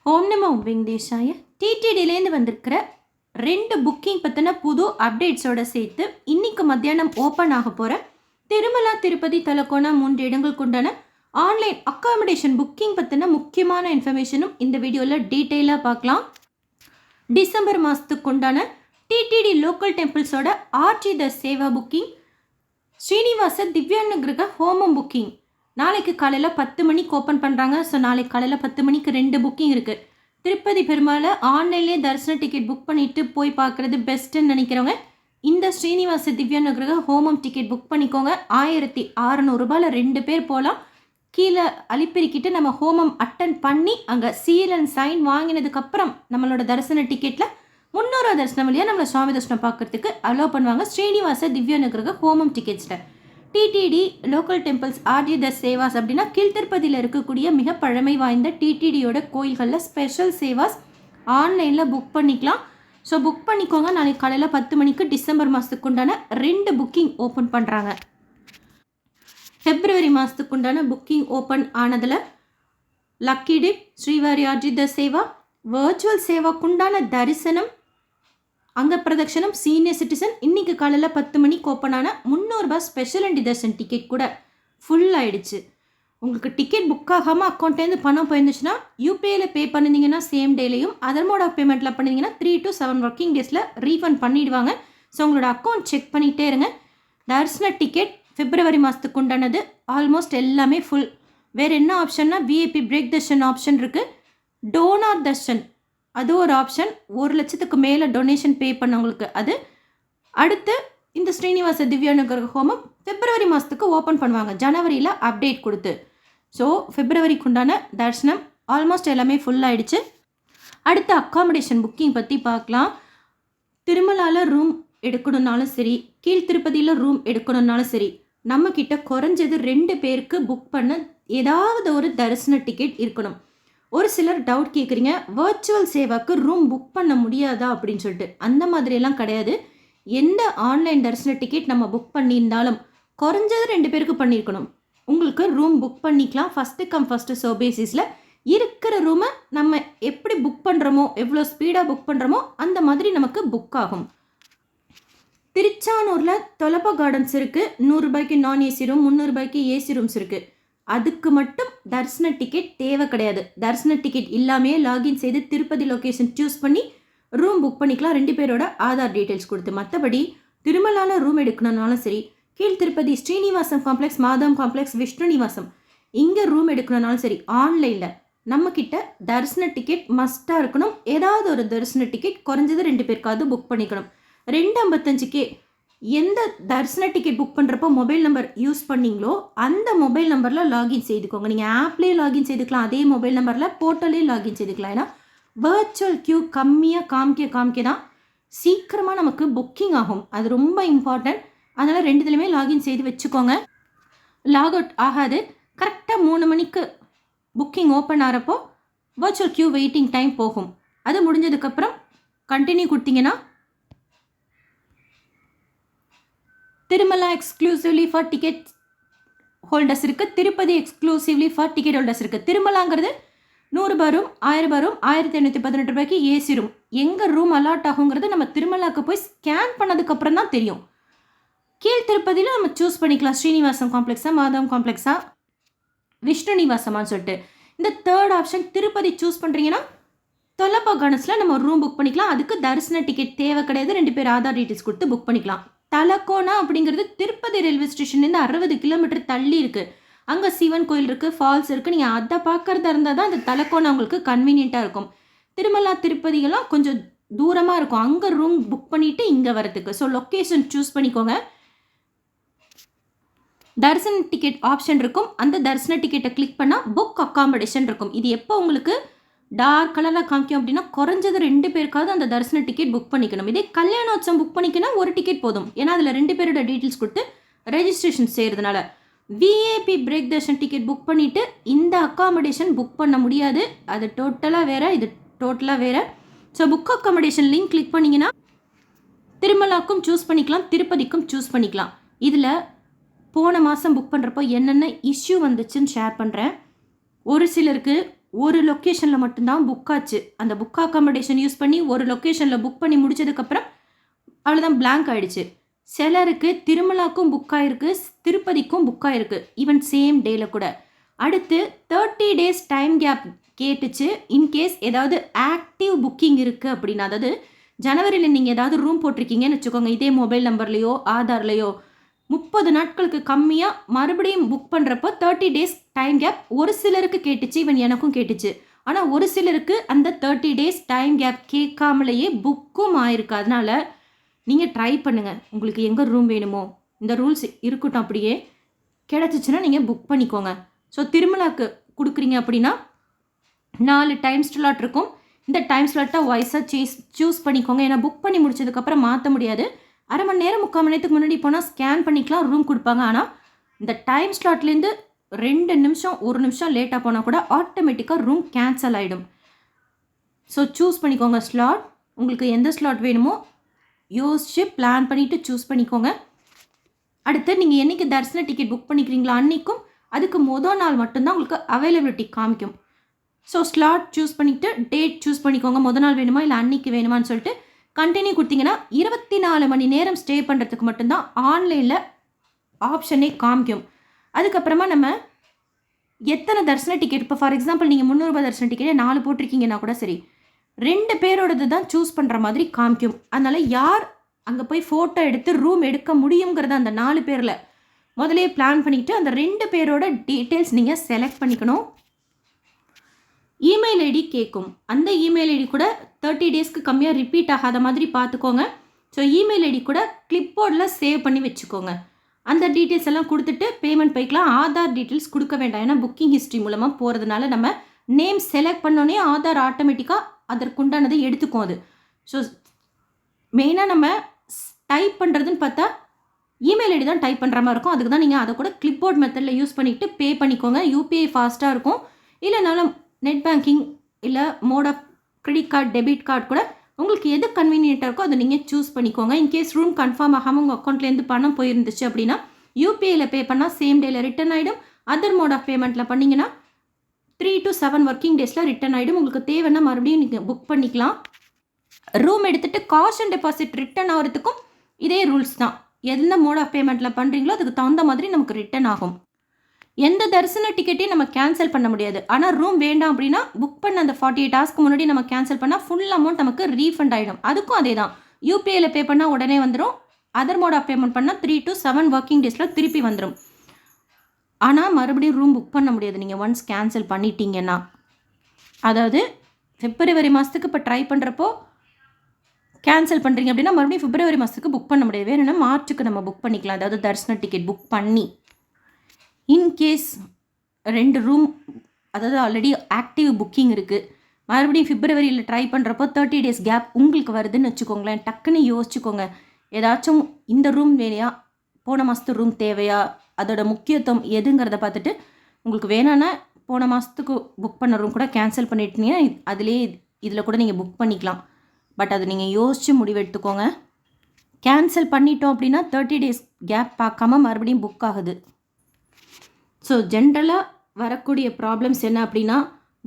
ஓம் நமோ வெங்கடேஷாய. டிடிடிலேருந்து வந்திருக்கிற 2 புக்கிங் பற்றின புது அப்டேட்ஸோட சேர்த்து இன்னைக்கு மத்தியானம் ஓப்பன் ஆக போகிற திருமலா திருப்பதி தலக்கோணா 3 இடங்களுக்கு உண்டான ஆன்லைன் அக்காமடேஷன் புக்கிங் பற்றின முக்கியமான இன்ஃபர்மேஷனும் இந்த வீடியோவில் டீட்டெயிலாக பார்க்கலாம். டிசம்பர் மாதத்துக்கு உண்டான டிடிடி லோக்கல் டெம்பிள்ஸோட ஆர்ஜி த சேவா புக்கிங், ஸ்ரீனிவாச திவ்யானுகிரக ஹோமம் புக்கிங் நாளைக்கு காலையில் 10 மணிக்கு ஓப்பன் பண்ணுறாங்க. ஸோ நாளைக்கு காலையில் 10 மணிக்கு 2 புக்கிங் இருக்குது. திருப்பதி பெருமாளை ஆன்லைன்லேயே தரிசன டிக்கெட் புக் பண்ணிவிட்டு போய் பார்க்குறது பெஸ்ட்டுன்னு நினைக்கிறவங்க இந்த ஸ்ரீனிவாச திவ்யானுகிரக ஹோமம் டிக்கெட் புக் பண்ணிக்கோங்க. 1600 2 பேர் போகலாம். கீழே அலிப்பிரிக்கிட்டு நம்ம ஹோமம் அட்டன் பண்ணி அங்கே சீல் அண்ட் சைன் வாங்கினதுக்கப்புறம் நம்மளோட தரிசன டிக்கெட்டில் 300 தரிசனம் வழியாக நம்மளை சுவாமி தரிசனம் பார்க்குறதுக்கு அலோவ் பண்ணுவாங்க. ஸ்ரீனிவாச திவ்யானுகிரக ஹோமம் டிக்கெட்ஸில் டிடிடி லோக்கல் டெம்பிள்ஸ் ஆர்ஜி த சேவாஸ் அப்படின்னா கீழ்த்திருப்பதியில் இருக்கக்கூடிய மிக பழமை வாய்ந்த டிடிடியோட கோயில்களில் ஸ்பெஷல் சேவாஸ் ஆன்லைனில் புக் பண்ணிக்கலாம். ஸோ புக் பண்ணிக்கோங்க. நாளைக்கு காலையில் 10 மணிக்கு டிசம்பர் மாதத்துக்கு உண்டான 2 புக்கிங் ஓப்பன் பண்ணுறாங்க. பிப்ரவரி மாதத்துக்கு உண்டான புக்கிங் ஓப்பன் ஆனதில் லக்கி டிப், ஸ்ரீவாரி ஆர்ஜி த சேவா, வர்ச்சுவல் சேவாக்குண்டான தரிசனம், அங்க பிரதட்சணம், சீனியர் சிட்டிசன் இன்னைக்கு காலையில் 10 மணிக்கு ஓப்பன் ஆன 300 ஸ்பெஷல் அண்ட் தர்சன் டிக்கெட் கூட ஃபுல் ஆயிடுச்சு. உங்களுக்கு டிக்கெட் புக் ஆகாமல் அக்கௌண்ட்லேருந்து பணம் போயிருந்துச்சுன்னா யூபிஐயில் பே பண்ணிங்கன்னா சேம் டேலையும், அதர் மோட் ஆஃப் பேமெண்ட்டில் பண்ணிங்கன்னா 3 to 7 ஒர்க்கிங் டேஸில் ரீஃபண்ட் பண்ணிவிடுவாங்க. ஸோ உங்களோட அக்கௌண்ட் செக் பண்ணிகிட்டே இருங்க. தரிசன டிக்கெட் பிப்ரவரி மாதத்துக்கு உண்டானது ஆல்மோஸ்ட் எல்லாமே ஃபுல். வேறு என்ன ஆப்ஷன்னா விஐபி பிரேக் தர்ஷன் ஆப்ஷன் இருக்குது, டோனார் தர்ஷன் அது ஒரு ஆப்ஷன், 1 லட்சத்துக்கு மேலே டொனேஷன் பே பண்ணவங்களுக்கு அது. அடுத்து இந்த ஸ்ரீனிவாச திவ்யானுகிரக ஹோமம் பிப்ரவரி மாதத்துக்கு ஓப்பன் பண்ணுவாங்க, ஜனவரியில் அப்டேட் கொடுத்து. ஸோ பிப்ரவரிக்கு உண்டான தர்ஷனம் ஆல்மோஸ்ட் எல்லாமே ஃபுல் ஆகிடுச்சு. அடுத்து அக்காமடேஷன் புக்கிங் பற்றி பார்க்கலாம். திருமலாவில் ரூம் எடுக்கணுன்னாலும் சரி, கீழ்த்திருப்பதியில் ரூம் எடுக்கணுன்னாலும் சரி, நம்மக்கிட்ட குறைஞ்சது 2 பேருக்கு புக் பண்ண ஏதாவது ஒரு தரிசன டிக்கெட் இருக்கணும். ஒரு சிலர் டவுட் கேட்குறீங்க, வர்ச்சுவல் சேவாக்கு ரூம் புக் பண்ண முடியாதா அப்படின்னு சொல்லிட்டு. அந்த மாதிரியெல்லாம் கிடையாது. எந்த ஆன்லைன் தரிசன டிக்கெட் நம்ம புக் பண்ணியிருந்தாலும் குறைஞ்சது 2 பேருக்கு பண்ணியிருக்கணும். உங்களுக்கு ரூம் புக் பண்ணிக்கலாம். ஃபஸ்ட்டு கம் ஃபஸ்ட்டு சர்வ் பேசிஸில் இருக்கிற ரூமை நம்ம எப்படி புக் பண்ணுறோமோ, எவ்வளோ ஸ்பீடாக புக் பண்ணுறோமோ அந்த மாதிரி நமக்கு புக் ஆகும். திருச்சானூரில் தொலப்பா கார்டன்ஸ் இருக்குது. 100 ரூபாய்க்கு நான் ஏசி ரூம், 300 ரூபாய்க்கு ஏசி ரூம்ஸ் இருக்குது. அதுக்கு மட்டும் தரிசன டிக்கெட் தேவை கிடையாது. தரிசன டிக்கெட் இல்லாமே லாகின் செய்து திருப்பதி லொக்கேஷன் சூஸ் பண்ணி ரூம் புக் பண்ணிக்கலாம், 2 பேரோட ஆதார் டீட்டெயில்ஸ் கொடுத்து. மற்றபடி திருமலாவில் ரூம் எடுக்கணுன்னாலும் சரி, கீழ் திருப்பதி ஸ்ரீனிவாசம் காம்ப்ளெக்ஸ், மாதம் காம்ப்ளெக்ஸ், விஷ்ணு நிவாசம் இங்கே ரூம் எடுக்கணுன்னாலும் சரி, ஆன்லைனில் நம்மக்கிட்ட தரிசன டிக்கெட் மஸ்ட்டாக இருக்கணும். ஏதாவது ஒரு தரிசன டிக்கெட் குறைஞ்சது 2 பேருக்காவது புக் பண்ணிக்கணும். 255K எந்த தரிசன டிக்கெட் புக் பண்ணுறப்போ மொபைல் நம்பர் யூஸ் பண்ணிங்களோ அந்த மொபைல் நம்பரில் லாகின் செய்துக்கோங்க. நீங்கள் ஆப்லேயே லாகின் செய்துக்கலாம், அதே மொபைல் நம்பரில் போர்ட்டலே லாகின் செய்துக்கலாம். ஏன்னா வர்ச்சுவல் கியூ கம்மியாக காமிக்க தான் சீக்கிரமாக நமக்கு புக்கிங் ஆகும். அது ரொம்ப இம்பார்ட்டன்ட். அதனால் 2த்துலையுமே லாகின் செய்து வச்சுக்கோங்க. லாக் அவுட் ஆகாது. கரெக்டாக 3 மணிக்கு புக்கிங் ஓப்பன் ஆகிறப்போ வர்ச்சுவல் கியூ வெயிட்டிங் டைம் போகும். அது முடிஞ்சதுக்கப்புறம் கண்டினியூ கொடுத்தீங்கன்னா Tirumala exclusively for ticket holders இருக்குது, Tirupati exclusively for ticket holders இருக்குது. திருமலாங்கிறது 100 ரூம், 1000 ரூம், 1518 ரூபாய்க்கு ஏசி ரூம். எங்கே ரூம் அலாட் ஆகுங்கிறது நம்ம திருமலாவுக்கு போய் ஸ்கேன் பண்ணதுக்கப்புறம் தான் தெரியும். கீழ் திருப்பதியில் நம்ம சூஸ் பண்ணிக்கலாம், ஸ்ரீனிவாசம் காம்ப்ளெக்ஸா, மாதவம் காம்ப்ளெக்ஸா, விஷ்ணு நிவாசமான்னு சொல்லிட்டு. இந்த 3rd ஆப்ஷன் திருப்பதி சூஸ் பண்ணுறீங்கன்னா தொலப்பா கார்டன்ஸில் நம்ம ரூம் புக் பண்ணிக்கலாம். அதுக்கு தரிசன டிக்கெட் தேவை கிடையாது, 2 பேர் ஆதார் டீட்டெயில்ஸ் கொடுத்து புக் பண்ணிக்கலாம். தலக்கோணா அப்படிங்கிறது திருப்பதி ரயில்வே ஸ்டேஷன்லேருந்து 60 கிலோமீட்டர் தள்ளி இருக்குது. அங்கே சிவன் கோயில் இருக்குது, ஃபால்ஸ் இருக்குது. நீங்கள் அதை பார்க்குறதா இருந்தால் தான் அந்த தலக்கோணா உங்களுக்கு கன்வீனியண்ட்டாக இருக்கும். திருமலா திருப்பதியெல்லாம் கொஞ்சம் தூரமாக இருக்கும், அங்கே ரூம் புக் பண்ணிவிட்டு இங்கே வரதுக்கு. ஸோ லொக்கேஷன் சூஸ் பண்ணிக்கோங்க. தரிசன டிக்கெட் ஆப்ஷன் இருக்கும். அந்த தரிசன டிக்கெட்டை கிளிக் பண்ணால் புக் அக்காமடேஷன் இருக்கும். இது எப்போ உங்களுக்கு டார்க் கலரில் காமிக்கும் அப்படின்னா குறைஞ்சது 2 பேருக்காவது அந்த தரிசன டிக்கெட் புக் பண்ணிக்கணும். இதே கல்யாணோத்சவம் புக் பண்ணிக்கணும், 1 டிக்கெட் போதும். ஏன்னா அதில் 2 பேரோட டீட்டெயில்ஸ் கொடுத்து ரெஜிஸ்ட்ரேஷன் செய்கிறதுனால. VIP break Darshan ticket book பண்ணிவிட்டு இந்த அக்காமடேஷன் புக் பண்ண முடியாது. அது டோட்டலாக வேறு, இது டோட்டலாக வேறு. So book accommodation link click பண்ணிங்கன்னா திருமலாக்கும் சூஸ் பண்ணிக்கலாம், திருப்பதிக்கும் சூஸ் பண்ணிக்கலாம். இதில் போன மாதம் புக் பண்ணுறப்போ என்னென்ன இஷ்யூ வந்துச்சுன்னு ஷேர் பண்ணுறேன். ஒரு சிலருக்கு ஒரு லொக்கேஷனில் மட்டும்தான் புக் ஆச்சு. அந்த புக் அக்காமடேஷன் யூஸ் பண்ணி ஒரு லொக்கேஷனில் புக் பண்ணி முடிச்சதுக்கப்புறம் அவ்வளோதான் பிளாங்க் ஆகிடுச்சு. சிலருக்கு திருமலாக்கும் புக் ஆகிருக்கு, திருப்பதிக்கும் புக் ஆகிருக்கு, ஈவன் சேம் டேயில் கூட. அடுத்து 30 days டைம் கேப் கேட்டுச்சு. இன்கேஸ் ஏதாவது ஆக்டிவ் புக்கிங் இருக்குது அப்படின்னா, அதாவது ஜனவரியில் நீங்கள் ஏதாவது ரூம் போட்டிருக்கீங்கன்னு வச்சுக்கோங்க, இதே மொபைல் நம்பர்லேயோ ஆதார்லேயோ 30 நாட்களுக்கு கம்மியாக மறுபடியும் புக் பண்ணுறப்போ 30 days டைம் கேப் ஒரு சிலருக்கு கேட்டுச்சு, ஈவன் எனக்கும் கேட்டுச்சு. ஆனால் ஒரு சிலருக்கு அந்த 30 days டைம் கேப் கேட்காமலேயே புக்கும் ஆயிருக்கு. அதனால் நீங்கள் ட்ரை பண்ணுங்கள், உங்களுக்கு எங்கே ரூம் வேணுமோ இந்த ரூல்ஸ் இருக்கட்டும், அப்படியே கிடச்சிச்சின்னா நீங்கள் புக் பண்ணிக்கோங்க. ஸோ திருமலாக்கு கொடுக்குறீங்க அப்படின்னா 4 டைம் ஸ்லாட் இருக்கும். இந்த டைம் ஸ்லாட்டை வாய்ஸாக சூஸ் பண்ணிக்கோங்க. ஏன்னா புக் பண்ணி முடிச்சதுக்கப்புறம் மாற்ற முடியாது. அரை மணி நேரம் 3/4 மணி நேரத்துக்கு முன்னாடி போனால் ஸ்கேன் பண்ணிக்கலாம், ரூம் கொடுப்பாங்க. ஆனால் இந்த டைம் ஸ்லாட்லேருந்து 2 நிமிஷம் 1 நிமிஷம் லேட்டாக போனால் கூட ஆட்டோமேட்டிக்காக ரூம் கேன்சல் ஆகிடும். ஸோ சூஸ் பண்ணிக்கோங்க ஸ்லாட். உங்களுக்கு எந்த ஸ்லாட் வேணுமோ யோசிச்சு பிளான் பண்ணிவிட்டு சூஸ் பண்ணிக்கோங்க. அடுத்து நீங்கள் என்றைக்கு தரிசன டிக்கெட் புக் பண்ணிக்கிறீங்களோ அன்றைக்கும் அதுக்கு மொதல் நாள் மட்டும்தான் உங்களுக்கு அவைலபிலிட்டி காமிக்கும். ஸோ ஸ்லாட் சூஸ் பண்ணிவிட்டு டேட் சூஸ் பண்ணிக்கோங்க, மொதல் நாள் வேணுமா இல்லை அன்றைக்கி வேணுமான்னு சொல்லிட்டு கண்டினியூ கொடுத்தீங்கன்னா 24 மணி நேரம் ஸ்டே பண்ணுறதுக்கு மட்டும்தான் ஆன்லைனில் ஆப்ஷனே காமிக்கும். அதுக்கப்புறமா நம்ம எத்தனை தரிசன டிக்கெட், இப்போ ஃபார் எக்ஸாம்பிள் நீங்கள் 300 தரிசன டிக்கெட்டே 4 போட்டிருக்கீங்கன்னா கூட சரி, 2 பேரோடது தான் சூஸ் பண்ணுற மாதிரி காமிக்கும். அதனால் யார் அங்கே போய் ஃபோட்டோ எடுத்து ரூம் எடுக்க முடியுங்கிறத அந்த 4 பேரில் முதலே பிளான் பண்ணிவிட்டு அந்த 2 பேரோட டீட்டெயில்ஸ் நீங்கள் செலக்ட் பண்ணிக்கணும். இமெயில் ஐடி கேட்கும். அந்த இமெயில் ஐடி கூட 30 daysக்கு கம்மியாக ரிப்பீட் ஆகாத மாதிரி பார்த்துக்கோங்க. ஸோ இமெயில் ஐடி கூட கிளிப்போர்டில் சேவ் பண்ணி வச்சுக்கோங்க. அந்த டீட்டெயில்ஸ் எல்லாம் கொடுத்துட்டு பேமெண்ட் போய்க்கலாம். ஆதார் டீட்டெயில்ஸ் கொடுக்க வேண்டாம், ஏன்னா புக்கிங் ஹிஸ்ட்ரி மூலமாக போகிறதுனால நம்ம நேம் செலக்ட் பண்ணோன்னே ஆதார் ஆட்டோமேட்டிக்காக அதற்குண்டானதை எடுத்துக்கும் அது. ஸோ மெயினாக நம்ம டைப் பண்ணுறதுன்னு பார்த்தா இமெயில் ஐடி தான் டைப் பண்ணுற மாதிரி இருக்கும். அதுக்கு தான் நீங்கள் அதை கூட கிளிப்போர்ட் மெத்தடில் யூஸ் பண்ணிவிட்டு பே பண்ணிக்கோங்க. யூபிஐ ஃபாஸ்ட்டாக இருக்கும். இல்லைனாலும் நெட் பேங்கிங் இல்லை mode of credit card, debit card கூட உங்களுக்கு எது கன்வீனியண்ட்டாக இருக்கோ அதை நீங்கள் சூஸ் பண்ணிக்கோங்க. இன்கேஸ் ரூம் கன்ஃபார்ம் ஆகாமல் உங்கள் அக்கௌண்ட்லேருந்து பணம் போயிருந்துச்சு அப்படின்னா யூபிஐயில் பே பண்ணால் சேம் டேயில் ரிட்டர்ன் ஆகிடும். அதர் மோட் ஆஃப் பேமெண்ட்டில் பண்ணிங்கன்னா 3 to 7 ஒர்க்கிங் டேஸில் ரிட்டர்ன் ஆகிடும். உங்களுக்கு தேவைன்னா மறுபடியும் நீங்கள் புக் பண்ணிக்கலாம். ரூம் எடுத்துகிட்டு காஷ் அண்ட் டெபாசிட் ரிட்டர்ன் ஆகிறதுக்கும் இதே ரூல்ஸ் தான். எந்த மோட் ஆஃப் பேமெண்ட்டில் பண்ணுறீங்களோ அதுக்கு தகுந்த மாதிரி நமக்கு ரிட்டர்ன் ஆகும். எந்த தரிசன டிக்கெட்டையும் நம்ம கேன்சல் பண்ண முடியாது. ஆனால் ரூம் வேண்டாம் அப்படின்னா புக் பண்ண அந்த 48 hours முன்னாடி நம்ம கேன்சல் பண்ணால் ஃபுல் அமௌண்ட் நமக்கு ரீஃபண்ட் ஆகிடும். அதுக்கும் அதே தான். யூபிஐயில் பே பண்ணால் உடனே வந்துடும். அதர் மோட் ஆஃப் பேமெண்ட் பண்ணால் 3 to 7 ஒர்க்கிங் டேஸில் திருப்பி வந்துடும். ஆனால் மறுபடியும் ரூம் புக் பண்ண முடியாது நீங்கள் ஒன்ஸ் கேன்சல் பண்ணிட்டீங்கன்னா. அதாவது February மாதத்துக்கு இப்போ ட்ரை பண்ணுறப்போ கேன்சல் பண்ணுறீங்க அப்படின்னா மறுபடியும் February மாதத்துக்கு புக் பண்ண முடியாது. வேணும்னா மார்ச்சுக்கு நம்ம புக் பண்ணிக்கலாம், அதாவது தரிசன டிக்கெட் புக் பண்ணி. இன்கேஸ் 2 ரூம் அதாவது ஆல்ரெடி ஆக்டிவ் புக்கிங் இருக்குது, மறுபடியும் Februaryயில் ட்ரை பண்ணுறப்போ 30 days கேப் உங்களுக்கு வருதுன்னு வச்சுக்கோங்களேன். டக்குன்னு யோசிச்சுக்கோங்க, ஏதாச்சும் இந்த ரூம் வேலையா, போன மாதத்து ரூம் தேவையா, அதோட முக்கியத்துவம் எதுங்கிறத பார்த்துட்டு உங்களுக்கு வேணான்னா போன மாதத்துக்கு புக் பண்ண ரூம் கூட கேன்சல் பண்ணிட்டீங்கன்னா அதிலே இதில் கூட நீங்கள் புக் பண்ணிக்கலாம். பட் அது நீங்கள் யோசித்து முடிவெடுத்துக்கோங்க. கேன்சல் பண்ணிட்டோம் அப்படின்னா 30 days கேப் பார்க்காம மறுபடியும் புக் ஆகுது. ஸோ ஜென்ரலாக வரக்கூடிய ப்ராப்ளம்ஸ் என்ன அப்படின்னா,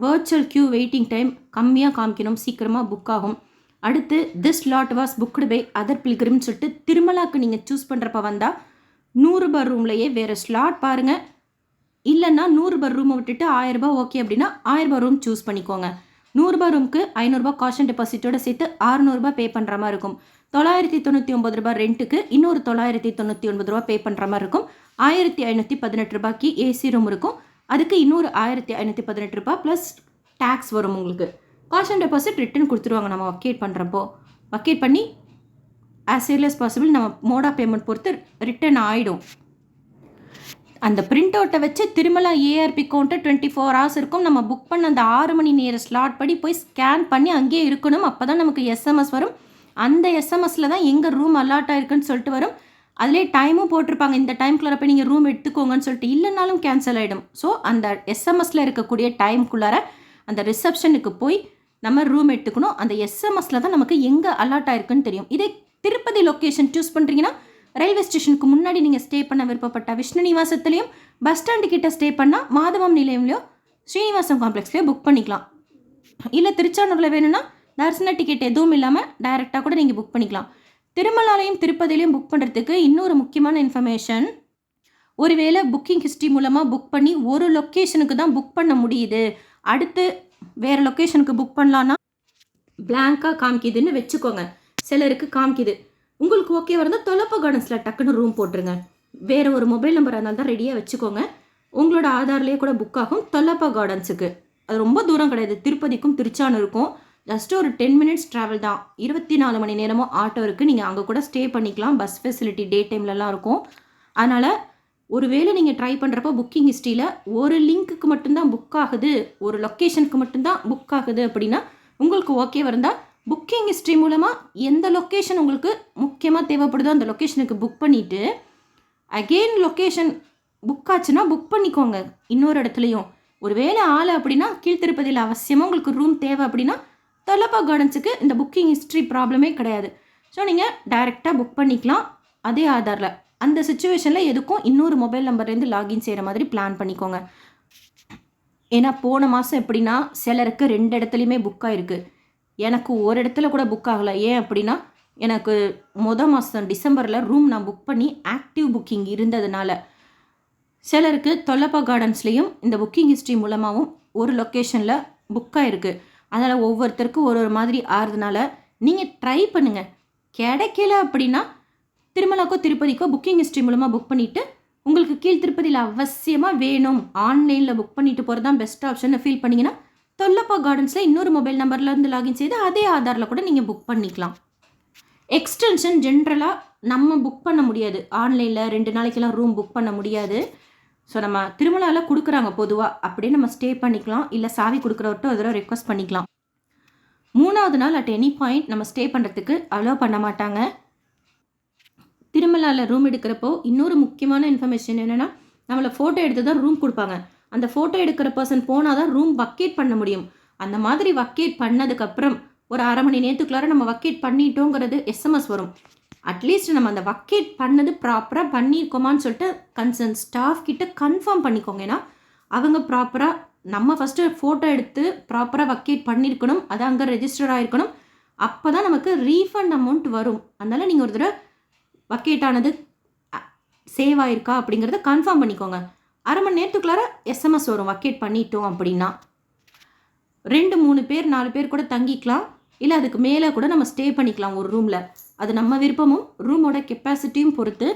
வர்ச்சுவல் க்யூ வெயிட்டிங் டைம் கம்மியாக காமிக்கணும், சீக்கிரமாக புக் ஆகும். அடுத்து this lot was booked by other பில்கிரிம்னு சொல்லிட்டு திருமலாக்கு நீங்கள் சூஸ் பண்ணுறப்ப வந்தால் 100 ரூபாய் ரூம்லையே வேறு ஸ்லாட் பாருங்கள். இல்லைன்னா 100 ரூபாய் ரூமை விட்டுட்டு 1000 ரூபாய் ஓகே அப்படின்னா 1000 ரூபாய் ரூம் சூஸ் பண்ணிக்கோங்க. 100 ரூபாய் ரூமுக்கு 500 ரூபாய் காஷ் அண்ட் டெபாசிட்டோட சேர்த்து 600 ரூபாய் பே பண்ணுற மாதிரி இருக்கும். 999 ரூபாய் ரெண்ட்டுக்கு இன்னொரு 999 ரூபாய் பே பண்ணுற மாதிரி இருக்கும். 1518 ரூபாய்க்கு ஏசி ரூம் இருக்கும். அதுக்கு இன்னொரு 1518 ரூபாய் ப்ளஸ் டேக்ஸ் வரும். உங்களுக்கு காஷ் அண்ட் டெபாசிட் ரிட்டர்ன் கொடுத்துருவாங்க நம்ம வக்கேட் பண்ணுறப்போ. வக்கேட் பண்ணி ஆஸ் ஏர்லி as பாசிபிள் நம்ம மோட் ஆஃப் பேமெண்ட் பொறுத்து ரிட்டர்ன் ஆகிடும். அந்த பிரிண்ட் அவுட்டை வச்சு திருமலா ஏஆர்பி கவுண்டர் 24 hours இருக்கும். நம்ம புக் பண்ண அந்த 6 மணி நேர ஸ்லாட் படி போய் ஸ்கேன் பண்ணி அங்கேயே இருக்கணும். அப்போ தான் நமக்கு எஸ்எம்எஸ் வரும். அந்த எஸ்எம்எஸில் தான் எங்கே ரூம் அலாட் ஆகிருக்குன்னு சொல்லிட்டு வரும். அதிலே டைமும் போட்டிருப்பாங்க, இந்த டைம்குள்ளார போய் நீங்கள் ரூம் எடுத்துக்கோங்கன்னு சொல்லிட்டு. இல்லைனாலும் கேன்சல் ஆகிடும். ஸோ அந்த எஸ்எம்எஸில் இருக்கக்கூடிய டைம்குள்ளார அந்த ரிசப்ஷனுக்கு போய் நம்ம ரூம் எடுத்துக்கணும். அந்த எஸ்எம்எஸில் தான் நமக்கு எங்கே அலாட் ஆகிருக்குன்னு தெரியும். இதே திருப்பதி லொக்கேஷன் சூஸ் பண்ணுறீங்கன்னா ரயில்வே ஸ்டேஷனுக்கு முன்னாடி நீங்கள் ஸ்டே பண்ண விருப்பப்பட்ட விஷ்ணு நிவாசத்துலேயும், பஸ் ஸ்டாண்டு கிட்ட ஸ்டே பண்ணால் மாதவம் நிலையம்லையோ ஸ்ரீனிவாசம் காம்ப்ளெக்ஸ்லேயே புக் பண்ணிக்கலாம். இல்லை திருச்சானூரில் வேணும்னா தரிசன டிக்கெட் எதுவும் இல்லாமல் டைரெக்டாக கூட நீங்கள் புக் பண்ணிக்கலாம். திருமலாலையும் திருப்பதிலையும் புக் பண்ணுறதுக்கு இன்னொரு முக்கியமான இன்ஃபர்மேஷன், ஒருவேளை புக்கிங் ஹிஸ்ட்ரி மூலமாக புக் பண்ணி ஒரு லொக்கேஷனுக்கு தான் புக் பண்ண முடியுது, அடுத்து வேறு லொக்கேஷனுக்கு புக் பண்ணலான்னா பிளாங்காக காமிக்குதுன்னு வச்சுக்கோங்க. சிலருக்கு காமிக்குது. உங்களுக்கு ஓகே இருந்தால் தொலப்பா கார்டன்ஸில் டக்குன்னு ரூம் போட்டுருங்க. வேறு ஒரு மொபைல் நம்பர் அதனால தான் ரெடியாக வச்சுக்கோங்க. உங்களோட ஆதார்லேயே கூட புக் ஆகும் தொல்லப்பா கார்டன்ஸுக்கு. அது ரொம்ப தூரம் கிடையாது, திருப்பதிக்கும் திருச்சானூருக்கும் ஜஸ்ட் ஒரு 10 மினிட்ஸ் ட்ராவல் தான். 24 மணி நேரமும் ஆட்டோ இருக்குது, நீங்கள் அங்கே கூட ஸ்டே பண்ணிக்கலாம். பஸ் ஃபெசிலிட்டி டே டைம்லலாம் இருக்கும். அதனால் ஒருவேளை நீங்கள் ட்ரை பண்ணுறப்போ புக்கிங் ஹிஸ்ட்ரியில் ஒரு லிங்க்குக்கு மட்டும்தான் புக் ஆகுது, ஒரு லொக்கேஷனுக்கு மட்டும்தான் புக் ஆகுது அப்படின்னா உங்களுக்கு ஓகே இருந்தால் புக்கிங் ஹிஸ்ட்ரி மூலமாக எந்த லொக்கேஷன் உங்களுக்கு முக்கியமாக தேவைப்படுதோ அந்த லொக்கேஷனுக்கு புக் பண்ணிவிட்டு அகெயின் லொக்கேஷன் புக் ஆச்சுன்னா புக் பண்ணிக்கோங்க இன்னொரு இடத்துலையும். ஒரு வேளை ஆள் அப்படின்னா கீழ்த்திருப்பதியில் அவசியமாக உங்களுக்கு ரூம் தேவை அப்படின்னா தொல்லப்பா கார்டன்ஸுக்கு இந்த புக்கிங் ஹிஸ்ட்ரி ப்ராப்ளமே கிடையாது. ஸோ நீங்கள் டைரெக்டாக புக் பண்ணிக்கலாம் அதே ஆதாரில். அந்த சுச்சுவேஷனில் எதுக்கும் இன்னொரு மொபைல் நம்பர்லேருந்து லாகின் செய்கிற மாதிரி பிளான் பண்ணிக்கோங்க. ஏன்னா போன மாதம் எப்படின்னா சிலருக்கு 2 இடத்துலையுமே புக் ஆகிருக்கு. எனக்கு ஒரு இடத்துல கூட புக் ஆகலை. ஏன் அப்படின்னா எனக்கு மாதம் டிசம்பரில் ரூம் நான் புக் பண்ணி ஆக்டிவ் புக்கிங் இருந்ததுனால. சிலருக்கு தொல்லப்பா கார்டன்ஸ்லேயும் இந்த புக்கிங் ஹிஸ்ட்ரி மூலமாகவும் ஒரு லொக்கேஷனில் புக் ஆகிருக்கு. அதனால் ஒவ்வொருத்தருக்கும் ஒரு மாதிரி ஆறுதுனால நீங்கள் ட்ரை பண்ணுங்கள். கிடைக்கல அப்படின்னா திருமலாக்கோ திருப்பதிக்கோ புக்கிங் ஹிஸ்ட்ரி மூலமாக புக் பண்ணிவிட்டு உங்களுக்கு கீழ்த்திருப்பதியில் அவசியமாக வேணும் ஆன்லைனில் புக் பண்ணிட்டு போகிறது தான் பெஸ்ட் ஆப்ஷன் ஃபீல் பண்ணிங்கன்னா தொல்லப்பா கார்டன்ஸில் இன்னொரு மொபைல் நம்பர்லேருந்து லாகின் செய்து அதே ஆதாரில் கூட நீங்கள் புக் பண்ணிக்கலாம். எக்ஸ்டென்ஷன் ஜென்ரலாக நம்ம புக் பண்ண முடியாது, ஆன்லைனில் 2 நாளைக்கெல்லாம் ரூம் புக் பண்ண முடியாது. ஸோ நம்ம திருமலாவில் கொடுக்குறாங்க பொதுவாக, அப்படியே நம்ம ஸ்டே பண்ணிக்கலாம். இல்லை சாவி கொடுக்குறவர்கிட்ட ஒரு தடவை ரெக்வஸ்ட் பண்ணிக்கலாம். 3வது நாள் அட் எனி பாயிண்ட் நம்ம ஸ்டே பண்ணுறதுக்கு அலோவ் பண்ண மாட்டாங்க. திருமலாவில் ரூம் எடுக்கிறப்போ இன்னொரு முக்கியமான இன்ஃபர்மேஷன் என்னென்னா, நம்மளை ஃபோட்டோ எடுத்து தான் ரூம் கொடுப்பாங்க. அந்த ஃபோட்டோ எடுக்கிற பர்சன் போனால் தான் ரூம் வக்கேட் பண்ண முடியும். அந்த மாதிரி வக்கேட் பண்ணதுக்கப்புறம் ஒரு 1/2 மணி நேரத்துக்குள்ளார நம்ம வக்கேட் பண்ணிட்டோங்கிறது எஸ்எம்எஸ் வரும். அட்லீஸ்ட் நம்ம அந்த வக்கேட் பண்ணது ப்ராப்பராக பண்ணியிருக்கோமான்னு சொல்லிட்டு கன்சர்ன் ஸ்டாஃப் கிட்ட கன்ஃபார்ம் பண்ணிக்கோங்க. ஏன்னா அவங்க ப்ராப்பராக நம்ம ஃபஸ்ட்டு ஃபோட்டோ எடுத்து ப்ராப்பராக வக்கேட் பண்ணியிருக்கணும், அது அங்கே ரெஜிஸ்டர் ஆகிருக்கணும். அப்போ தான் நமக்கு ரீஃபண்ட் அமௌண்ட் வரும். அதனால் நீங்கள் ஒரு தடவை வக்கேட் ஆனது சேவ் ஆகிருக்கா அப்படிங்கிறத கன்ஃபார்ம் பண்ணிக்கோங்க. 1/2 மணி நேரத்துக்குள்ளார எஸ்எம்எஸ் வரும் வக்கேட் பண்ணிட்டோம் அப்படின்னா. 2, 3 பேர் 4 பேர் கூட தங்கிக்கலாம். இல்லை அதுக்கு மேலே கூட நம்ம ஸ்டே பண்ணிக்கலாம் ஒரு ரூமில். அது நம்ம விருப்பமும் ரூமோட கெப்பாசிட்டியும் பொறுத்து.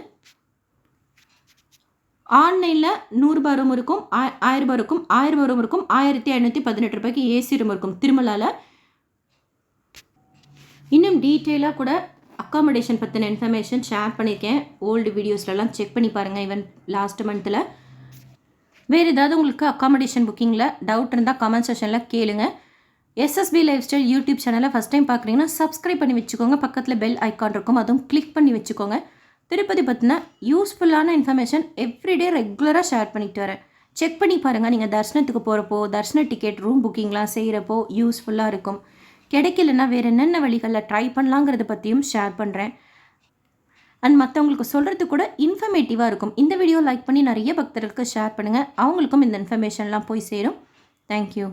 ஆன்லைனில் 100 ரூபாய் ரூம் இருக்கும், 1000 ரூபாய் இருக்கும், 1000 ரூபாய் ரூம் இருக்கும், 1518 ரூபாய்க்கு ஏசி ரூம் இருக்கும் திருமலாவில். இன்னும் டீட்டெயிலாக கூட அக்காமடேஷன் பற்றின இன்ஃபர்மேஷன் ஷேர் பண்ணியிருக்கேன். ஓல்டு வீடியோஸ்லலாம் செக் பண்ணி பாருங்கள். ஈவன் லாஸ்ட் மந்த்தில் வேறு ஏதாவது உங்களுக்கு அக்காமடேஷன் புக்கிங்கில் டவுட் இருந்தால் கமெண்ட் செஷனில் கேளுங்க. எஸ்எஸ்பி லைஃப் ஸ்டைல் யூடியூப் சேனலை ஃபஸ்ட் டைம் பார்க்குறீங்கன்னா சப்ஸ்கிரைப் பண்ணி வச்சுக்கோங்க. பக்கத்தில் பெல் ஐக்கான் இருக்கும், அதுவும் கிளிக் பண்ணி வச்சுக்கோங்க. திருப்பதி பற்றின யூஸ்ஃபுல்லான இன்ஃபர்மேஷன் எவ்ரிடே ரெகுலராக ஷேர் பண்ணிட்டு வரேன். செக் பண்ணி பாருங்கள். நீங்கள் தரிசனத்துக்கு போகிறப்போ, தரிசன டிக்கெட் ரூம் புக்கிங்லாம் செய்கிறப்போ யூஸ்ஃபுல்லாக இருக்கும். கிடைக்கலன்னா வேறு என்னென்ன வழிகளில் ட்ரை பண்ணலாங்கிறத பற்றியும் ஷேர் பண்ணுறேன். அண்ட் மற்றவங்களுக்கு சொல்கிறது கூட இன்ஃபர்மேட்டிவாக இருக்கும். இந்த வீடியோ லைக் பண்ணி நிறைய பக்தர்களுக்கு ஷேர் பண்ணுங்கள். அவங்களுக்கும் இந்த இன்ஃபர்மேஷன்லாம் போய் சேரும். தேங்க்யூ.